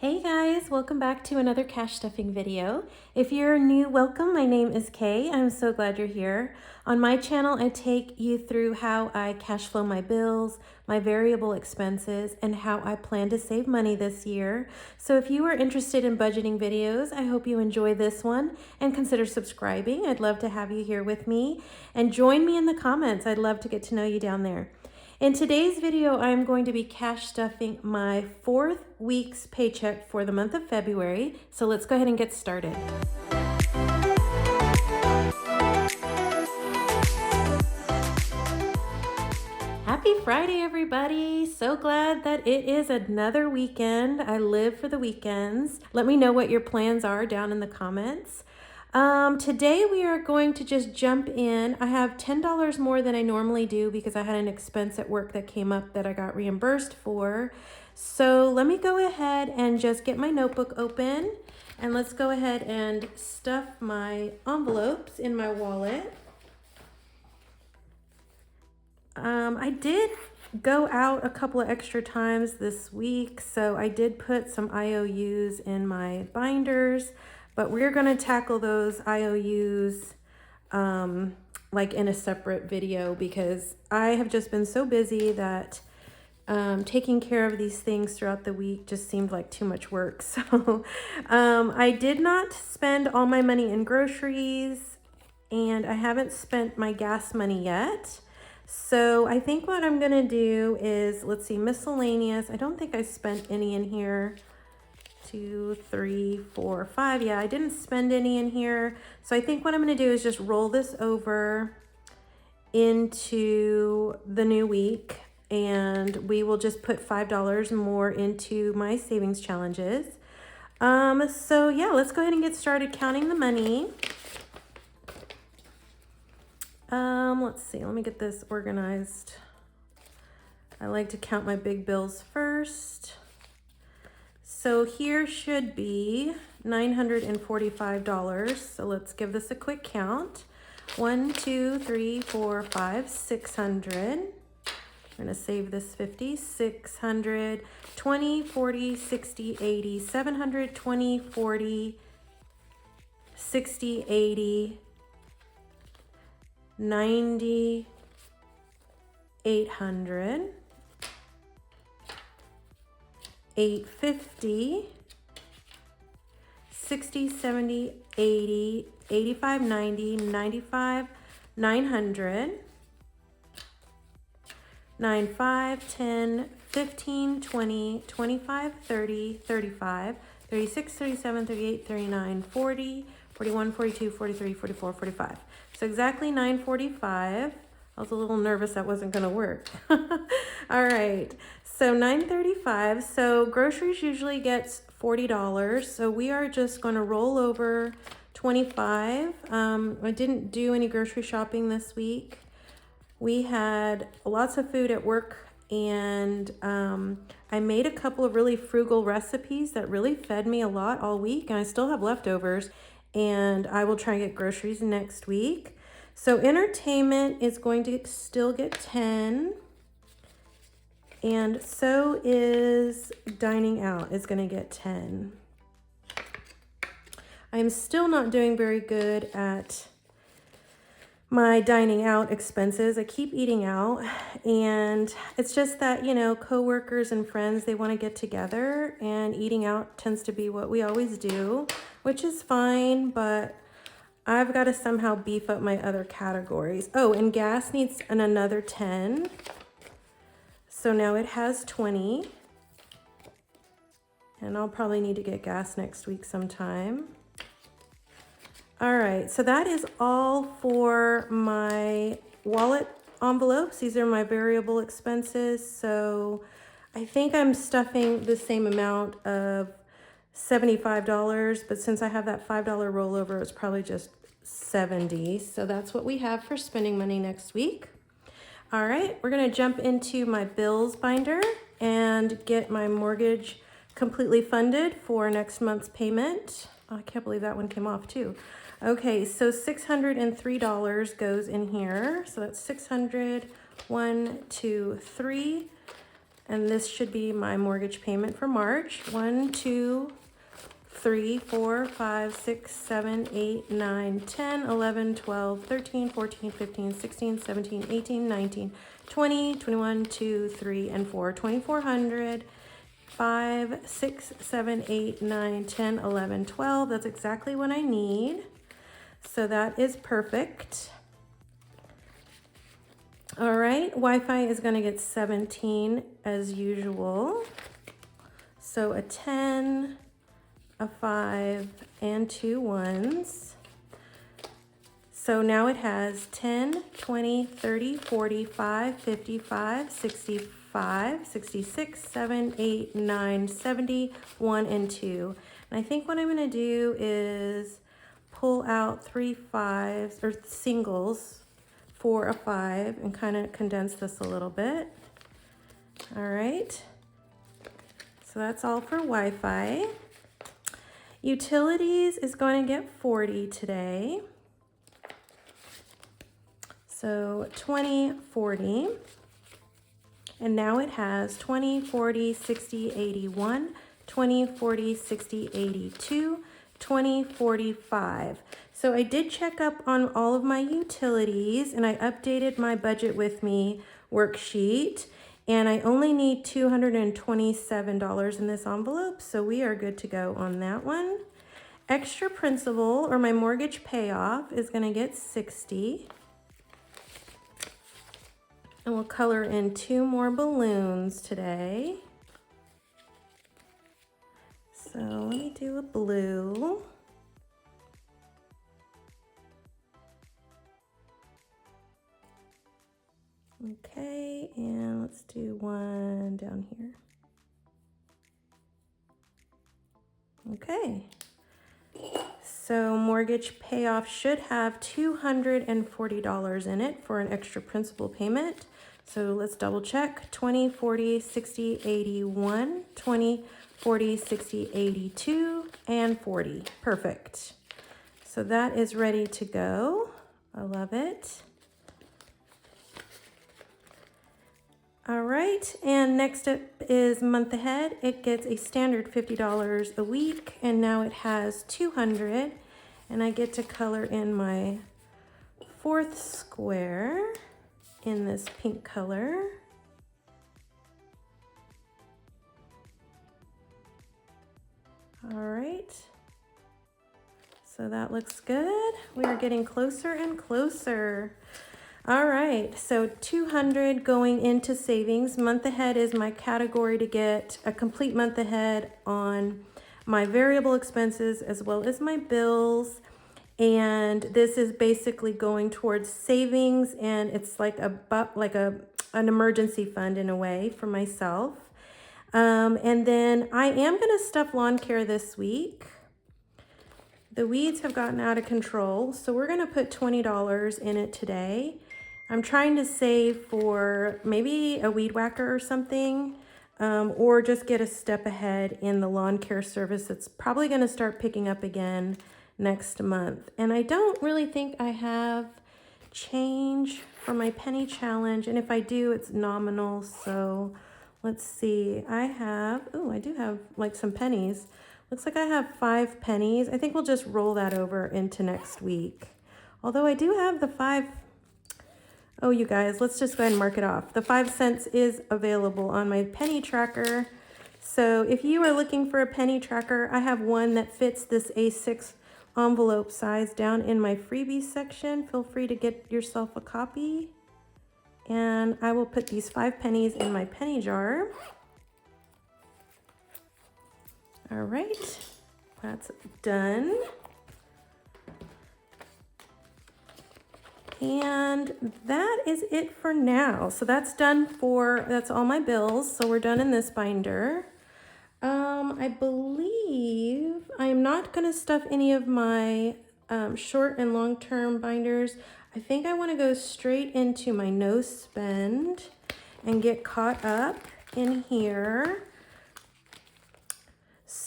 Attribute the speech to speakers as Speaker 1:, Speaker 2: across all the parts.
Speaker 1: Hey guys, welcome back to another cash stuffing video. If you're new, welcome. My name is Kay. I'm so glad you're here. On my channel, I take you through how I cash flow my bills, my variable expenses, and how I plan to save money this year. So if you are interested in budgeting videos, I hope you enjoy this one and consider subscribing. I'd love to have you here with me and join me in the comments. I'd love to get to know you down there. In today's video, I'm going to be cash stuffing my 4th week's paycheck for the month of February. So let's go ahead and get started. Happy Friday, everybody. So glad that it is another weekend. I live for the weekends. Let me know what your plans are down in the comments. Today we are going to just jump in. I have $10 more than I normally do because I had an expense at work that came up that I got reimbursed for. So let me go ahead and just get my notebook open and let's go ahead and stuff my envelopes in my wallet. I did go out a couple of extra times this week, so I did put some IOUs in my binders. But we're going to tackle those IOUs like in a separate video because I have just been so busy that taking care of these things throughout the week just seemed like too much work. So I did not spend all my money in groceries and I haven't spent my gas money yet. So I think what I'm going to do is, let's see, miscellaneous. I don't think I spent any in here. 2, 3, 4, 5. Yeah, I didn't spend any in here. So I think what I'm going to do is just roll this over into the new week and we will just put $5 more into my savings challenges. So yeah, let's go ahead and get started counting the money. Let's see, let me get this organized. I like to count my big bills first. So here should be $945. So let's give this a quick count. 1, 2, 3, 4, 5, 600. I'm gonna save this 50, 600, 20, 40, 60, 80, 700, 20, 40, 60, 80, 90, 800. 850, 60, 70, 80, 85, 90, 95, 900, 95, 10, 15, 20, 25, 30, 35, 36, 37, 38, 39, 40, 41, 42, 43, 44, 45. So exactly 945. I was a little nervous that wasn't going to work. All right, so $935. So groceries usually gets $40. So we are just going to roll over $25. I didn't do any grocery shopping this week. We had lots of food at work and I made a couple of really frugal recipes that really fed me a lot all week and I still have leftovers and I will try and get groceries next week. So entertainment is going to still get 10 and so is dining out is going to get 10. I'm still not doing very good at my dining out expenses. I keep eating out and it's just that, you know, coworkers and friends, they want to get together and eating out tends to be what we always do, which is fine, but I've got to somehow beef up my other categories. Oh, and gas needs another 10. So now it has 20. And I'll probably need to get gas next week sometime. All right, so that is all for my wallet envelopes. These are my variable expenses. So I think I'm stuffing the same amount of $75, but since I have that $5 rollover, it's probably just 70. So that's what we have for spending money next week. All right, we're gonna jump into my bills binder and get my mortgage completely funded for next month's payment. Oh, I can't believe that one came off too. Okay, so $603 goes in here. So that's 600, 1, 2, 3. And this should be my mortgage payment for March. 1, 2, 3, 4, 5, 6, 7, 8, 9, 10, 11, 12, 13, 14, 15, 16, 17, 18, 19, 20, 21, 2, 3, and 4. 2,400, 5, 6, 7, 8, 9, 10, 11, 12. That's exactly what I need. So that is perfect. All right, Wi-Fi is going to get 17 as usual. So a 10, a 5, and 2 ones. So now it has 10, 20, 30, 45, 55, 65, 66, 7, 8, 9, 70, 1, and 2. And I think what I'm going to do is pull out 3 5s or singles for a 5 and kind of condense this a little bit. All right. So that's all for Wi-Fi. Utilities is going to get 40 today. So 20, 40. And now it has 20, 40, 60, 81, 20, 40, 60, 82, 20, 45. So I did check up on all of my utilities and I updated my Budget With Me worksheet. And I only need $227 in this envelope, so we are good to go on that one. Extra principal, or my mortgage payoff, is going to get 60. And we'll color in 2 more balloons today. So let me do a blue. Okay, and let's do one down here. Okay, so mortgage payoff should have $240 in it for an extra principal payment. So let's double check. 20, 40, 60, 81, 20, 40, 60, 82, and 40. Perfect. So that is ready to go. I love it. All right, and next up is month ahead. It gets a standard $50 a week, and now it has 200, and I get to color in my 4th square in this pink color. All right, so that looks good. We are getting closer and closer. All right, so 200 going into savings. Month ahead is my category to get a complete month ahead on my variable expenses as well as my bills. And this is basically going towards savings, and it's like an emergency fund in a way for myself. And then I am gonna stuff lawn care this week. The weeds have gotten out of control, so we're gonna put $20 in it today. I'm trying to save for maybe a weed whacker or something, or just get a step ahead in the lawn care service. It's probably gonna start picking up again next month. And I don't really think I have change for my penny challenge. And if I do, it's nominal. So let's see, I do have like some pennies. Looks like I have 5 pennies. I think we'll just roll that over into next week. Although I do have the 5. Oh, you guys, let's just go ahead and mark it off. The 5 cents is available on my penny tracker. So if you are looking for a penny tracker, I have one that fits this A6 envelope size down in my freebies section. Feel free to get yourself a copy. And I will put these 5 pennies in my penny jar. All right, that's done. And that is it for now. So that's that's all my bills. So we're done in this binder. I believe I'm not gonna stuff any of my short and long-term binders. I think I wanna go straight into my no spend and get caught up in here.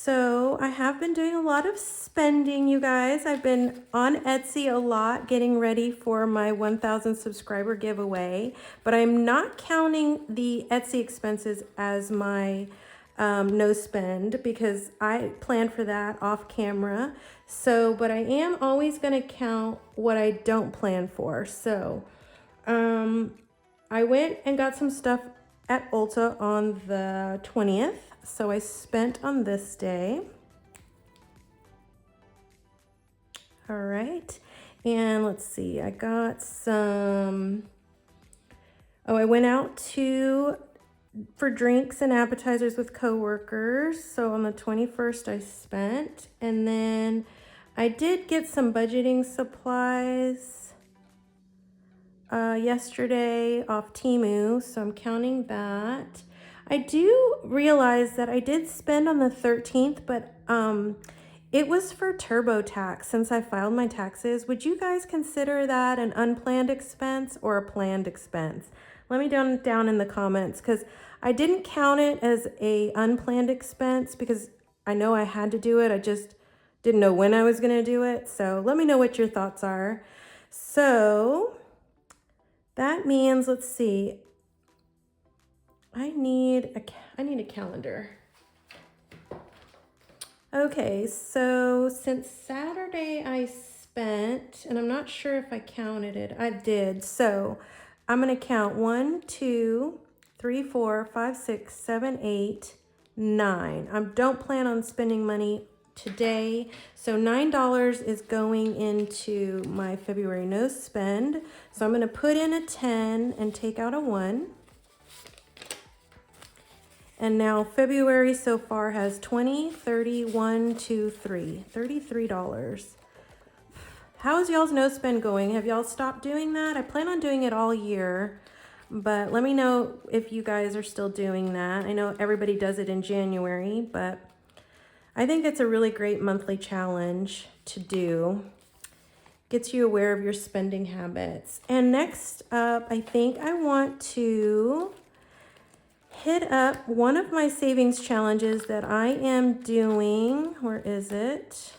Speaker 1: So I have been doing a lot of spending, you guys. I've been on Etsy a lot, getting ready for my 1,000 subscriber giveaway, but I'm not counting the Etsy expenses as my no spend because I planned for that off camera. So, but I am always going to count what I don't plan for. So, I went and got some stuff at Ulta on the 20th. So I spent on this day. All right. And let's see, I got some, I went out for drinks and appetizers with coworkers. So on the 21st I spent, and then I did get some budgeting supplies yesterday off Temu, so I'm counting that. I do realize that I did spend on the 13th, but it was for TurboTax since I filed my taxes. Would you guys consider that an unplanned expense or a planned expense? Let me down in the comments, because I didn't count it as a unplanned expense because I know I had to do it. I just didn't know when I was going to do it. So let me know what your thoughts are. So that means, let's see, I need a calendar. Okay, so since Saturday I spent, and I'm not sure if I counted it, I did. So I'm gonna count 1, 2, 3, 4, 5, 6, 7, 8, 9. I don't plan on spending money today. So $9 is going into my February no spend. So I'm going to put in a 10 and take out a 1. And now February so far has 20, 30, 1, 2, 3, $33. How's y'all's no spend going? Have y'all stopped doing that? I plan on doing it all year, but let me know if you guys are still doing that. I know everybody does it in January, but I think it's a really great monthly challenge to do. Gets you aware of your spending habits. And next up, I think I want to hit up one of my savings challenges that I am doing. Where is it?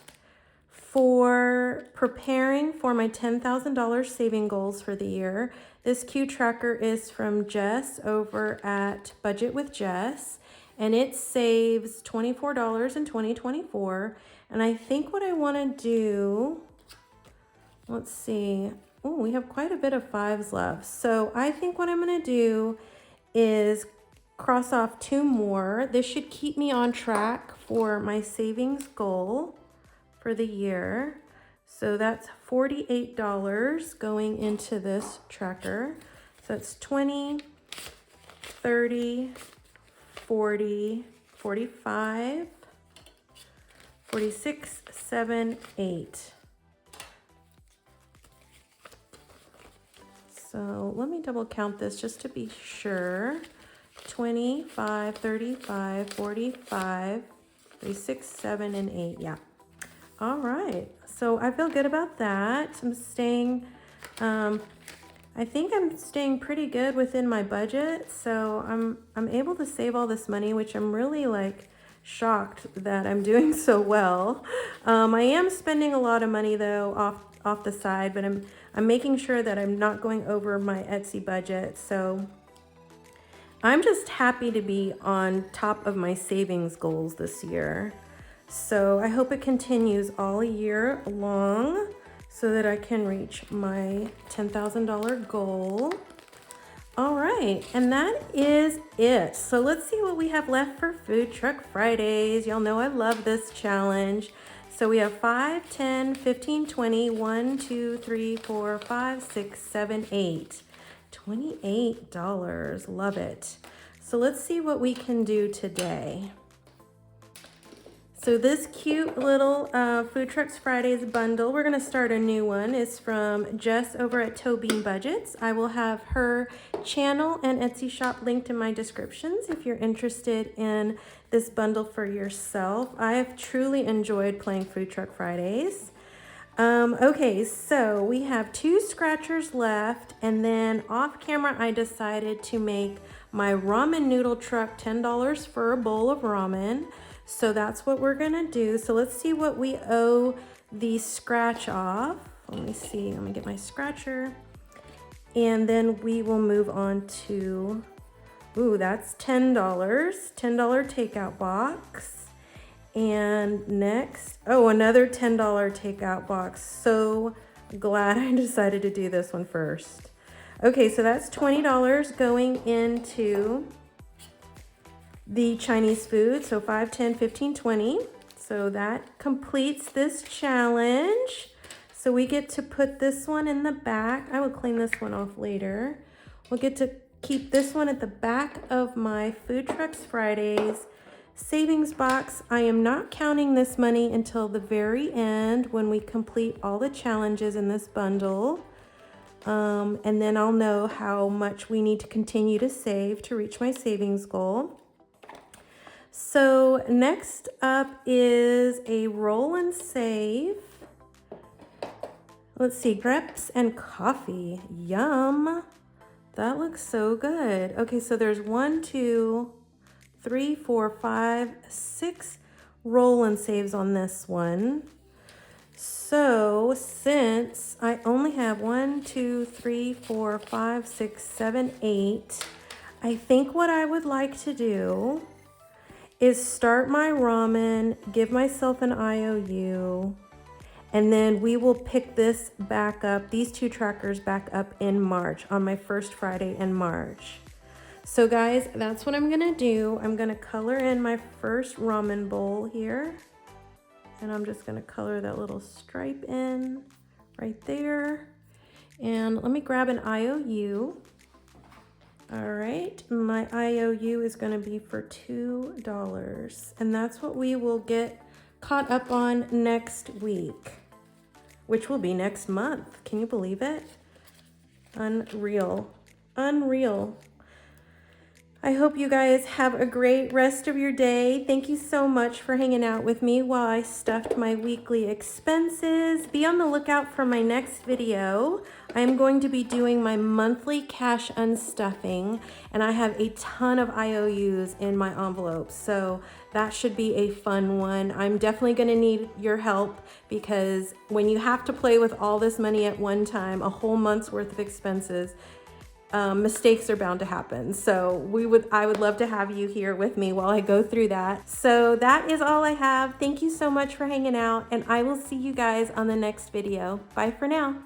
Speaker 1: For preparing for my $10,000 saving goals for the year. This Q tracker is from Jess over at Budgetwithjess. And it saves $24 in 2024. And I think what I want to do, let's see. Oh, we have quite a bit of 5s left. So I think what I'm going to do is cross off 2 more. This should keep me on track for my savings goal for the year. So that's $48 going into this tracker. So that's 20, 30, 40, 45, 46, 7, 8. So let me double count this just to be sure. 25, 35, 45, 36, 7, and 8. Yeah. All right. So I feel good about that. I'm staying, I think I'm staying pretty good within my budget. So I'm able to save all this money, which I'm really like shocked that I'm doing so well. I am spending a lot of money though off the side, but I'm making sure that I'm not going over my Etsy budget. So I'm just happy to be on top of my savings goals this year. So I hope it continues all year long so that I can reach my $10,000 goal. All right, and that is it. So let's see what we have left for Food Truck Fridays. Y'all know I love this challenge. So we have 5, 10, 15, 20, 1, 2, 3, 4, 5, 6, 7, 8. $28. Love it. So let's see what we can do today. So this cute little Food Trucks Fridays bundle, we're going to start a new one, is from Jess over at Tobean Budgets. I will have her channel and Etsy shop linked in my descriptions if you're interested in this bundle for yourself. I have truly enjoyed playing Food Truck Fridays. Okay, so we have 2 scratchers left, and then off camera I decided to make my ramen noodle truck $10 for a bowl of ramen. So that's what we're gonna do. So let's see what we owe the scratch off. Let me see, I'm gonna get my scratcher. And then we will move on to, ooh, that's $10, $10 takeout box. And next, oh, another $10 takeout box. So glad I decided to do this one first. Okay, so that's $20 going into the Chinese food. So 5, 10, 15, 20. So that completes this challenge. So we get to put this one in the back. I will clean this one off later. We'll get to keep this one at the back of my Food Trucks Fridays savings box. I am not counting this money until the very end when we complete all the challenges in this bundle. And then I'll know how much we need to continue to save to reach my savings goal. So next up is a roll and save. Let's see, grapes and coffee. Yum. That looks so good. Okay, so there's 1, 2, 3, 4, 5, 6 roll and saves on this one. So since I only have 1, 2, 3, 4, 5, 6, 7, 8, I think what I would like to do is start my ramen, give myself an IOU, and then we will pick this back up, these two trackers back up in March, on my first Friday in March. So guys, that's what I'm gonna do. I'm gonna color in my first ramen bowl here. And I'm just gonna color that little stripe in right there. And let me grab an IOU. All right, my IOU is gonna be for $2. And that's what we will get caught up on next week, which will be next month. Can you believe it? Unreal, unreal. I hope you guys have a great rest of your day. Thank you so much for hanging out with me while I stuffed my weekly expenses. Be on the lookout for my next video. I'm going to be doing my monthly cash unstuffing, and I have a ton of IOUs in my envelope, so that should be a fun one. I'm definitely gonna need your help because when you have to play with all this money at one time, a whole month's worth of expenses, mistakes are bound to happen. So I would love to have you here with me while I go through that. So that is all I have. Thank you so much for hanging out, and I will see you guys on the next video. Bye for now.